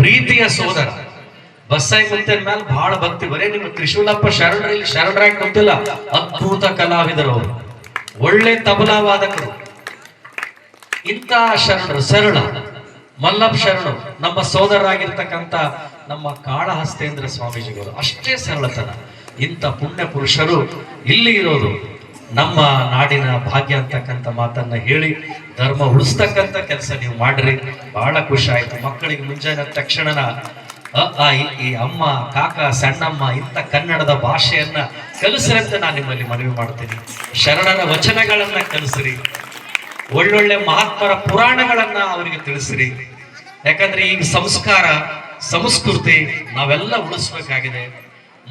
ಪ್ರೀತಿಯ ಸೋದರ. ಬಸ್ಸಾಯಿ ಕುಂತನ ಮೇಲೆ ಬಹಳ ಭಕ್ತಿ. ಬರೇ ನಿಮ್ಮ ತ್ರಿಶೂಲಪ್ಪ ಶರಣರಲ್ಲಿ ಶರಣರಾಗಿ ಕುಂತಿಲ್ಲ, ಅದ್ಭುತ ಕಲಾವಿದರು ಅವರು, ಒಳ್ಳೆ ತಬಲಾ ವಾದಕರು. ಇಂಥ ಶರಣರು ಸರಳ ಮಲ್ಲಪ್ಪ ಶರಣು ನಮ್ಮ ಸೋದರರಾಗಿರ್ತಕ್ಕಂಥ ನಮ್ಮ ಕಾಳಹಸ್ತೇಂದ್ರ ಸ್ವಾಮೀಜಿಗಳು ಅಷ್ಟೇ ಸರಳತನ. ಇಂಥ ಪುಣ್ಯ ಪುರುಷರು ಇಲ್ಲಿ ಇರೋದು ನಮ್ಮ ನಾಡಿನ ಭಾಗ್ಯ ಅಂತಕ್ಕಂಥ ಮಾತನ್ನ ಹೇಳಿ ಧರ್ಮ ಉಳಿಸ್ತಕ್ಕಂಥ ಕೆಲಸ ನೀವು ಮಾಡ್ರಿ. ಬಹಳ ಖುಷಿ ಆಯ್ತು. ಮಕ್ಕಳಿಗೆ ಮುಂಜಾನೆ ತಕ್ಷಣನ ಈ ಅಮ್ಮ ಕಾಕ ಸಣ್ಣಮ್ಮ ಇಂಥ ಕನ್ನಡದ ಭಾಷೆಯನ್ನ ಕಲಿಸ್ರಿ ಅಂತ ನಾನು ನಿಮ್ಮಲ್ಲಿ ಮನವಿ ಮಾಡ್ತೀನಿ. ಶರಣರ ವಚನಗಳನ್ನ ಕಲಿಸ್ರಿ, ಒಳ್ಳೊಳ್ಳೆ ಮಹಾತ್ಮರ ಪುರಾಣಗಳನ್ನ ಅವರಿಗೆ ತಿಳಿಸ್ರಿ. ಯಾಕಂದ್ರೆ ಈಗ ಸಂಸ್ಕಾರ ಸಂಸ್ಕೃತಿ ನಾವೆಲ್ಲ ಉಳಿಸ್ಬೇಕಾಗಿದೆ.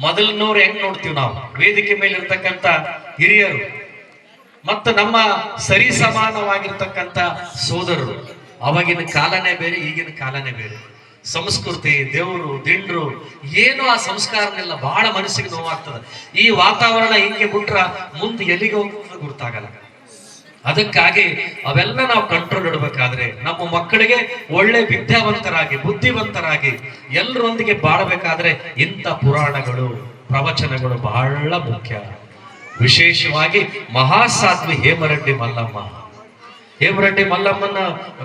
ಮೊದಲಿನವ್ರು ಹೆಂಗ್ ನೋಡ್ತೀವಿ ನಾವು, ವೇದಿಕೆ ಮೇಲೆ ಇರ್ತಕ್ಕಂಥ ಹಿರಿಯರು ಮತ್ತು ನಮ್ಮ ಸರಿ ಸಮಾನವಾಗಿರ್ತಕ್ಕಂಥ ಸೋದರರು. ಅವಾಗಿನ ಕಾಲನೇ ಬೇರೆ, ಈಗಿನ ಕಾಲನೇ ಬೇರೆ. ಸಂಸ್ಕೃತಿ, ದೇವರು, ದಿಂಡ್ರು ಏನು ಆ ಸಂಸ್ಕಾರನೆಲ್ಲ ಬಹಳ ಮನಸ್ಸಿಗೆ ನೋವಾಗ್ತದೆ. ಈ ವಾತಾವರಣ ಹಿಂಗೆ ಬಿಟ್ರ ಮುಂದೆ ಎಲ್ಲಿಗೆ ಹೋಗ್ತದೆ ಗೊತ್ತಾಗಲ್ಲ. ಅದಕ್ಕಾಗಿ ಅವೆಲ್ಲ ನಾವು ಕಂಟ್ರೋಲ್ ಇಡಬೇಕಾದ್ರೆ ನಮ್ಮ ಮಕ್ಕಳಿಗೆ ಒಳ್ಳೆ ವಿದ್ಯಾವಂತರಾಗಿ ಬುದ್ಧಿವಂತರಾಗಿ ಎಲ್ಲರೊಂದಿಗೆ ಬಾಳಬೇಕಾದ್ರೆ ಇಂಥ ಪುರಾಣಗಳು ಪ್ರವಚನಗಳು ಬಹಳ ಮುಖ್ಯ. ವಿಶೇಷವಾಗಿ ಮಹಾಸಾಧ್ವಿ ಹೇಮರೆಡ್ಡಿ ಮಲ್ಲಮ್ಮ. ಹೇಮರೆಡ್ಡಿ ಮಲ್ಲಮ್ಮನ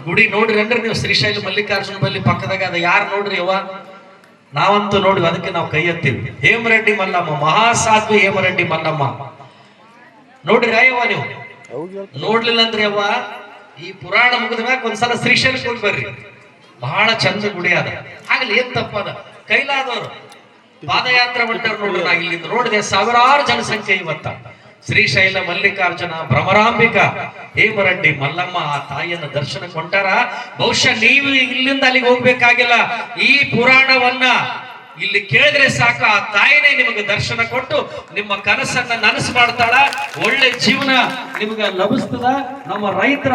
ಗುಡಿ ನೋಡ್ರಿ ಅಂದ್ರೆ ನೀವು ಶ್ರೀಶೈಲ ಮಲ್ಲಿಕಾರ್ಜುನ ಬಲ್ಲಿ ಪಕ್ಕದಾಗ ಅದ ಯಾರು ನೋಡ್ರಿ ಯವ್ವ, ನಾವಂತೂ ನೋಡಿ ಅದಕ್ಕೆ ನಾವು ಕೈ ಎತ್ತೀವಿ. ಹೇಮರೆಡ್ಡಿ ಮಲ್ಲಮ್ಮ, ಮಹಾಸಾಧ್ವಿ ಹೇಮರೆಡ್ಡಿ ಮಲ್ಲಮ್ಮ ನೋಡ್ರಿ ಅಯ್ಯವ್ವ. ನೀವು ನೋಡ್ಲಿಲ್ಲ ಅಂದ್ರೆ ಅವ್ವ ಈ ಪುರಾಣ ಮುಗಿದ ಮ್ಯಾಗ ಒಂದ್ಸಲ ಶ್ರೀಶೈಲಕ್ಕೆ ಹೋಗಿ ಬರ್ರಿ, ಬಹಳ ಚಂದ ಗುಡಿ ಅದ. ಆಗ್ಲಿ ಏನ್ ತಪ್ಪದ, ಕೈಲಾದವರು ಪಾದಯಾತ್ರೆ ಹೊಂಟಾರ ನೋಡ್ರಿ. ನಾ ಇಲ್ಲಿಂದ ನೋಡಿದೆ, ಸಾವಿರಾರು ಜನಸಂಖ್ಯೆ ಇವತ್ತ. ಶ್ರೀಶೈಲ ಮಲ್ಲಿಕಾರ್ಜುನ ಭ್ರಮರಾಂಬಿಕಾ ಹೇಮರೆಡ್ಡಿ ಮಲ್ಲಮ್ಮ ಆ ತಾಯಿಯನ್ನ ದರ್ಶನ ಕೊಂಟಾರ. ಬಹುಶಃ ನೀವು ಇಲ್ಲಿಂದ ಅಲ್ಲಿಗೆ ಹೋಗ್ಬೇಕಾಗಿಲ್ಲ, ಈ ಪುರಾಣವನ್ನ ಇಲ್ಲಿ ಕೇಳಿದ್ರೆ ಸಾಕು, ಆ ತಾಯಿನೇ ನಿಮಗೆ ದರ್ಶನ ಕೊಟ್ಟು ನಿಮ್ಮ ಕನಸನ್ನ ನನಸು ಮಾಡ್ತಾಳ. ಒಳ್ಳೆ ಜೀವನ ನಿಮ್ಗೆ ಲಭಿಸ್ತದ. ನಮ್ಮ ರೈತರ